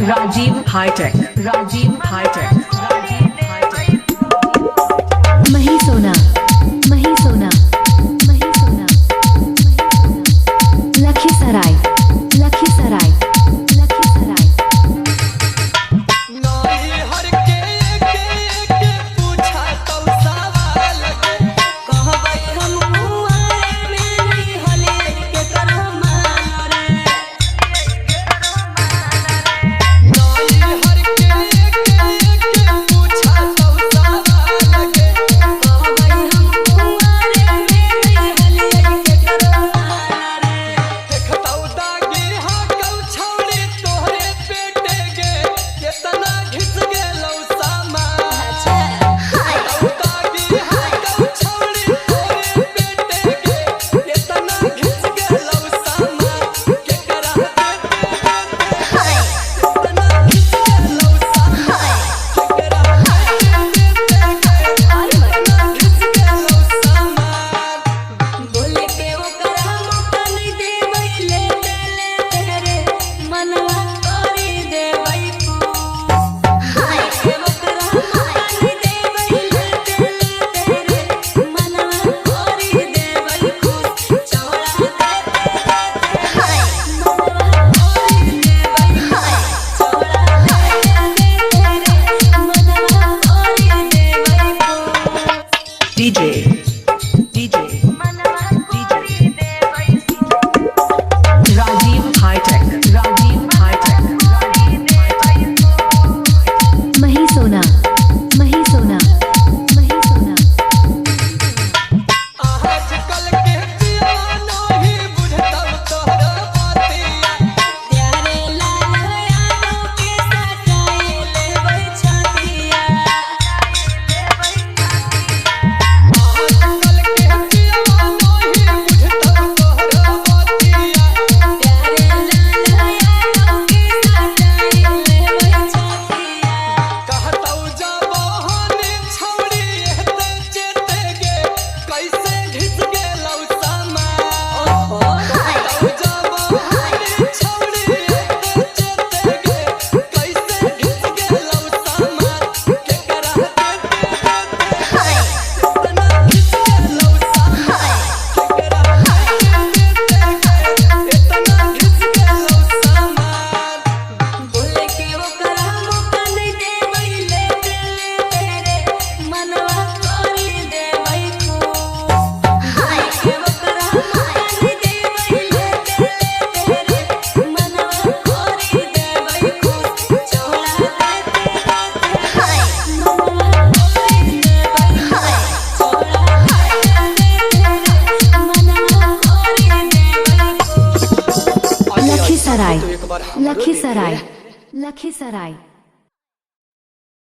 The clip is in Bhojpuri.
Rajiv hitech, Rajiv hitech, Rajiv hitech. Mahi Sona, Mahi Sona, Mahi Sona, Lakhisarai, Lakhisarai, Lakhisarai. DJ, DJ, Rajiv hitech, Rajiv hitech, Rajiv hitech. Mahi Sona, Mahi Sona, Mahi सोना। आजकल के पियानो ही बुझतल तोहरा बातिया प्यारे लाल यादों के सजाए लेबै छतिया। आजकल के पियानो ही बुझतल तोहरा बातिया प्यारे लाल यादों के सजाए लेबै छतिया। कहतौ जवानी छौड़ी एते चेते गे कैसे घिस गेलौ समा। कहतौ जवानी छौड़ी एते चेते गे कैसे घिस गेलौ समा। केकरा देते इतना घिस गेलौ समा। केकरा देते इतना घिस गेलौ समा। बोले के ओकरा मौका नहीं देबै ले तेरे मनवा करी देबै खूब। बोले के ओकरा मौका नहीं देबै ले तेरे मनवा करी देबै खूब। चौड़ा देते मनवा करी देबै खूब। चौड़ा देते मनवा करी देबै खूब। लखीसराय, लखीसराय, लखीसराय।